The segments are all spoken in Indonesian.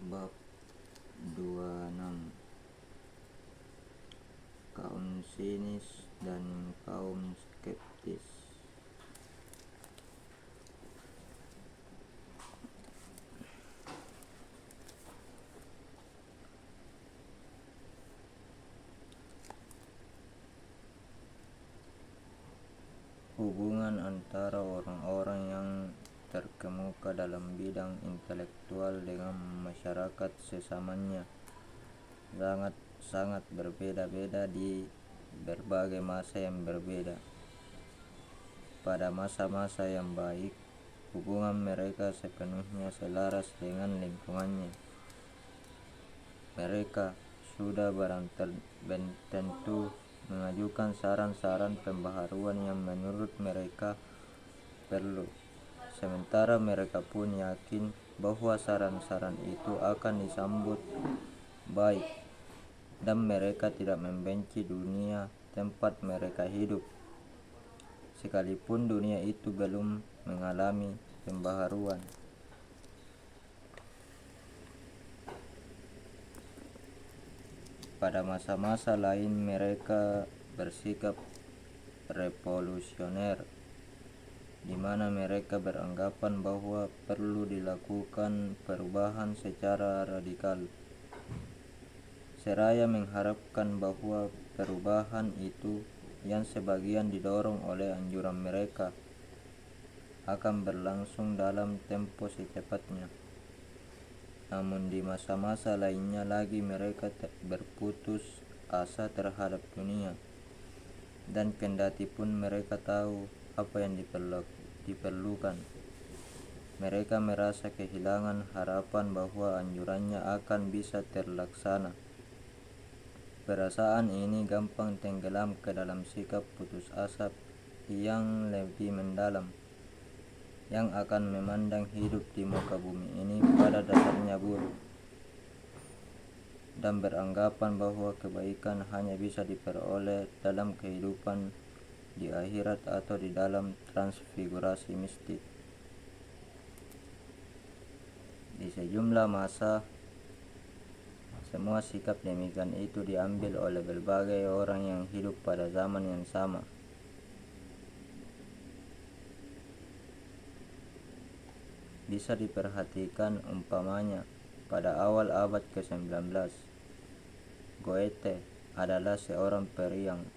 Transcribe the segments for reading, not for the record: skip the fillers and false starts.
Bab 26. Kaum sinis dan kaum skeptis. Hubungan antara orang-orang yang terkemuka dalam bidang intelektual dengan masyarakat sesamanya sangat berbeda-beda di berbagai masa yang berbeda. Pada masa-masa yang baik, hubungan mereka sepenuhnya selaras dengan lingkungannya. Mereka sudah barang tentu mengajukan saran-saran pembaharuan yang menurut mereka perlu. Sementara mereka pun yakin bahwa saran-saran itu akan disambut baik dan mereka tidak membenci dunia tempat mereka hidup, sekalipun dunia itu belum mengalami pembaharuan. Pada masa-masa lain mereka bersikap revolusioner, di mana mereka beranggapan bahwa perlu dilakukan perubahan secara radikal, seraya mengharapkan bahwa perubahan itu yang sebagian didorong oleh anjuran mereka akan berlangsung dalam tempo secepatnya. Namun di masa-masa lainnya lagi mereka berputus asa terhadap dunia, dan kendati pun mereka tahu apa yang diperlukan, mereka merasa kehilangan harapan bahwa anjurannya akan bisa terlaksana. Perasaan ini gampang tenggelam ke dalam sikap putus asa yang lebih mendalam, yang akan memandang hidup di muka bumi ini pada dasarnya buruk, dan beranggapan bahwa kebaikan hanya bisa diperoleh dalam kehidupan di akhirat atau di dalam transfigurasi mistik. Di sejumlah masa, semua sikap demikian itu diambil oleh berbagai orang yang hidup pada zaman yang sama. Bisa diperhatikan umpamanya pada awal abad ke-19, Goethe adalah seorang periang,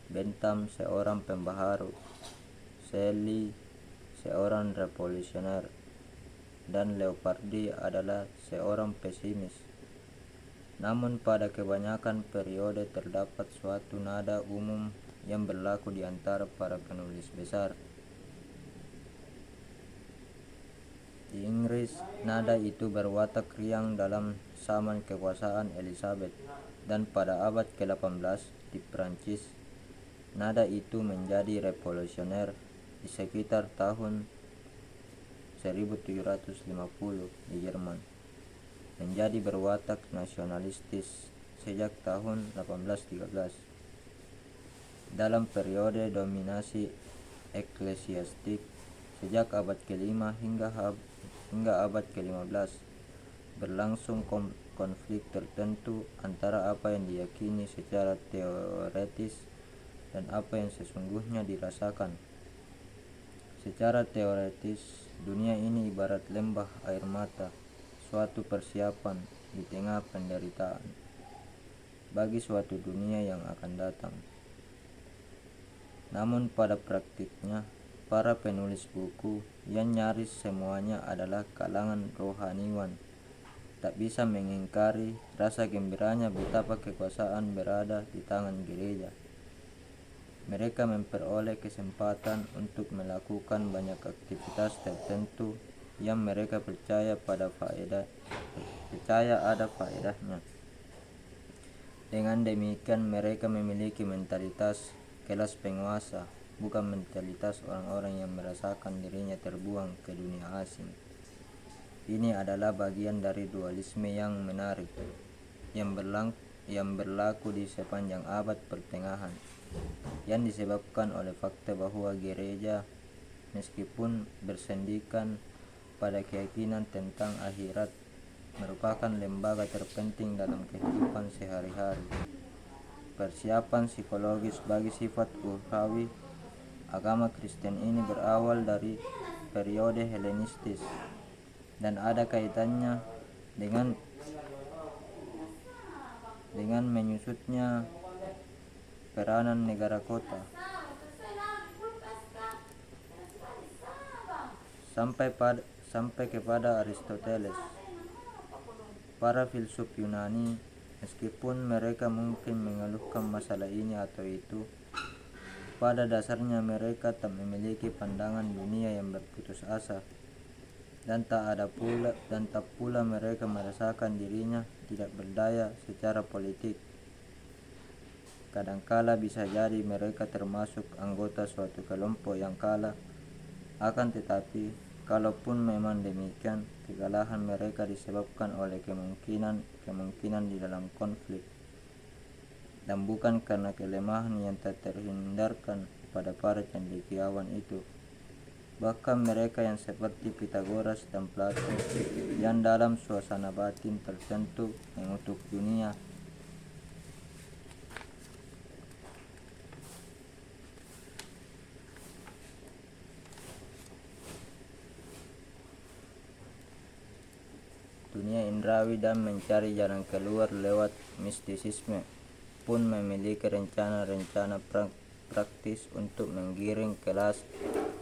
Bentham seorang pembaharu, Shelley seorang revolusioner, dan Leopardi adalah seorang pesimis. Namun pada kebanyakan periode terdapat suatu nada umum yang berlaku di antara para penulis besar. Di Inggris, nada itu berwatak riang dalam zaman kekuasaan Elizabeth, dan pada abad ke-18 di Prancis, nada itu menjadi revolusioner di sekitar tahun 1750 di Jerman, menjadi berwatak nasionalistis sejak tahun 1813. Dalam periode dominasi eklesiastik sejak abad ke-5 hingga abad ke-15, berlangsung konflik tertentu antara apa yang diyakini secara teoretis dan apa yang sesungguhnya dirasakan. Secara teoretis, dunia ini ibarat lembah air mata, suatu persiapan di tengah penderitaan bagi suatu dunia yang akan datang. Namun pada praktiknya, para penulis buku yang nyaris semuanya adalah kalangan rohaniwan tak bisa mengingkari rasa gembiranya betapa kekuasaan berada di tangan gereja. Mereka memperoleh kesempatan untuk melakukan banyak aktivitas tertentu yang mereka percaya ada faedahnya. Dengan demikian mereka memiliki mentalitas kelas penguasa, bukan mentalitas orang-orang yang merasakan dirinya terbuang ke dunia asing. Ini adalah bagian dari dualisme yang menarik yang berlaku di sepanjang abad pertengahan, yang disebabkan oleh fakta bahwa gereja, meskipun bersendikan pada keyakinan tentang akhirat, merupakan lembaga terpenting dalam kehidupan sehari-hari. Persiapan psikologis bagi sifat ukhrawi agama Kristen ini berawal dari periode Helenistis dan ada kaitannya dengan menyusutnya peranan negara kota sampai kepada Aristoteles. Para filsuf Yunani, meskipun mereka mungkin mengeluhkan masalah ini atau itu, pada dasarnya mereka tak memiliki pandangan dunia yang berputus asa dan tak pula mereka merasakan dirinya tidak berdaya secara politik. Kadangkala bisa jadi mereka termasuk anggota suatu kelompok yang kalah, akan tetapi kalaupun memang demikian, kekalahan mereka disebabkan oleh kemungkinan di dalam konflik dan bukan karena kelemahan yang tak terhindarkan pada para cendekiawan itu. Bahkan mereka yang seperti Pythagoras dan Plato yang dalam suasana batin tertentu mengutuk dunia indrawi dan mencari jalan keluar lewat mistisisme pun memiliki rencana-rencana praktis untuk menggiring kelas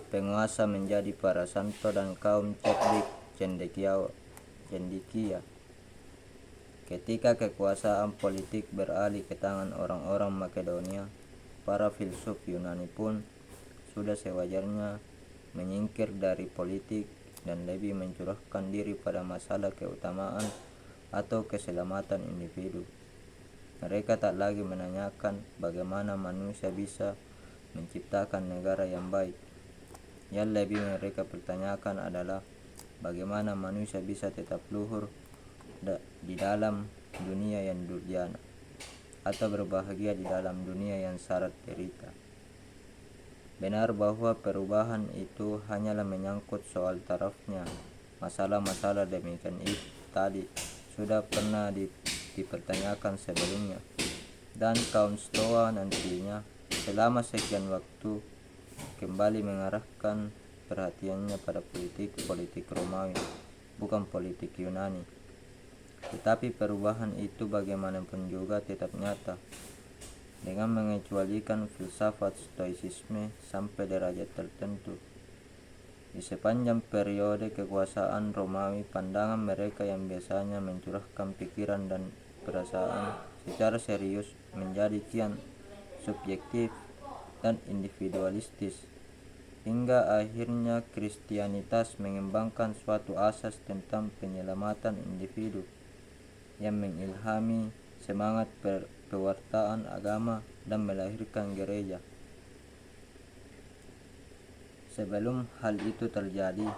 penguasa menjadi para santo dan kaum cerdik cendekia. Ketika kekuasaan politik beralih ke tangan orang-orang Makedonia, para filsuf Yunani pun sudah sewajarnya menyingkir dari politik dan lebih mencurahkan diri pada masalah keutamaan atau keselamatan individu. Mereka tak lagi menanyakan bagaimana manusia bisa menciptakan negara yang baik. Yang lebih mereka pertanyakan adalah bagaimana manusia bisa tetap luhur di dalam dunia yang durjana atau berbahagia di dalam dunia yang syarat derita. Benar bahwa perubahan itu hanyalah menyangkut soal tarafnya. Masalah-masalah demikian itu tadi sudah pernah dipertanyakan sebelumnya, dan kaum Stoa nantinya selama sekian waktu kembali mengarahkan perhatiannya pada politik Romawi, bukan politik Yunani. Tetapi perubahan itu bagaimanapun juga tetap nyata, dengan mengecualikan filsafat stoicisme sampai derajat tertentu. Di sepanjang periode kekuasaan Romawi, pandangan mereka yang biasanya mencurahkan pikiran dan perasaan secara serius menjadi kian subjektif dan individualistis, hingga akhirnya Kristianitas mengembangkan suatu asas tentang penyelamatan individu yang mengilhami semangat pewartaan agama dan melahirkan gereja. Sebelum hal itu terjadi,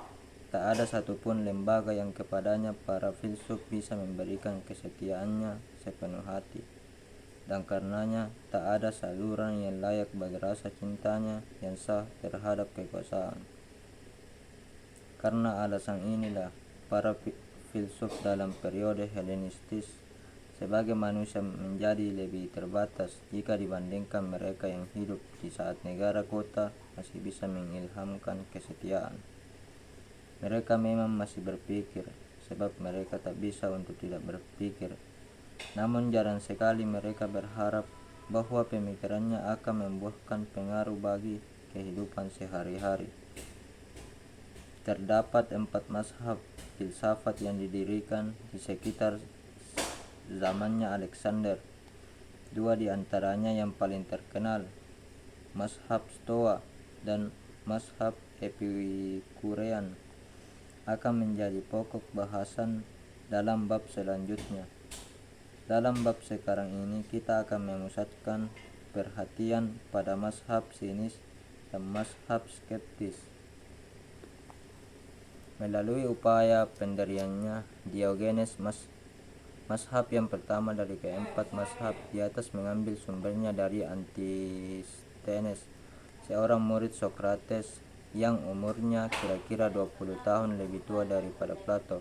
tak ada satupun lembaga yang kepadanya para filsuf bisa memberikan kesetiaannya sepenuh hati, dan karenanya tak ada saluran yang layak bagi rasa cintanya yang sah terhadap kekuasaan. Karena alasan inilah para filsuf dalam periode Helenistis sebagai manusia menjadi lebih terbatas jika dibandingkan mereka yang hidup di saat negara kota masih bisa mengilhamkan kesetiaan. Mereka memang masih berpikir, sebab mereka tak bisa untuk tidak berpikir. Namun jarang sekali mereka berharap bahwa pemikirannya akan membuahkan pengaruh bagi kehidupan sehari-hari. Terdapat 4 mazhab filsafat yang didirikan di sekitar zamannya Alexander. 2 di antaranya yang paling terkenal, mazhab Stoa dan mazhab Epikurean, akan menjadi pokok bahasan dalam bab selanjutnya. Dalam bab sekarang ini kita akan memusatkan perhatian pada mazhab sinis dan mazhab skeptis. Melalui upaya pendiriannya, Diogenes mazhab yang pertama dari keempat mazhab di atas mengambil sumbernya dari Antisthenes, seorang murid Sokrates yang umurnya kira-kira 20 tahun lebih tua daripada Plato.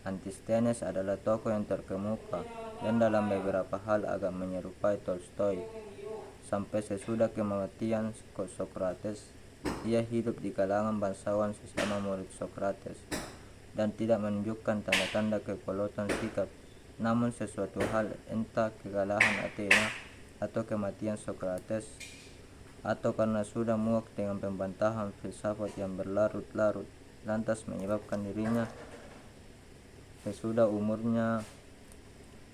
Antisthenes adalah tokoh yang terkemuka dan dalam beberapa hal agak menyerupai Tolstoy. Sampai sesudah kematian Sokrates, ia hidup di kalangan bangsawan sesama murid Sokrates dan tidak menunjukkan tanda-tanda kekolotan sikap. Namun sesuatu hal, entah kekalahan Athena atau kematian Sokrates, atau karena sudah muak dengan pembantahan filsafat yang berlarut-larut, lantas menyebabkan dirinya sesudah umurnya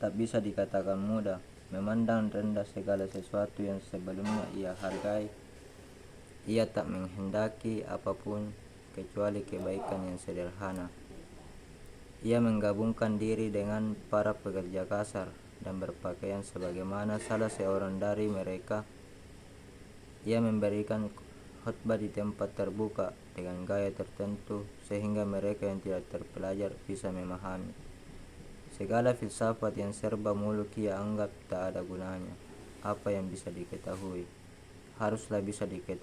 tak bisa dikatakan muda, memandang rendah segala sesuatu yang sebelumnya ia hargai. Ia tak menghendaki apapun kecuali kebaikan yang sederhana. Ia menggabungkan diri dengan para pekerja kasar dan berpakaian sebagaimana salah seorang dari mereka. Ia memberikan khotbah di tempat terbuka dengan gaya tertentu sehingga mereka yang tidak terpelajar bisa memahami. Segala filsafat yang serba muluk ia anggap tak ada gunanya. Apa yang bisa diketahui haruslah bisa diketahui.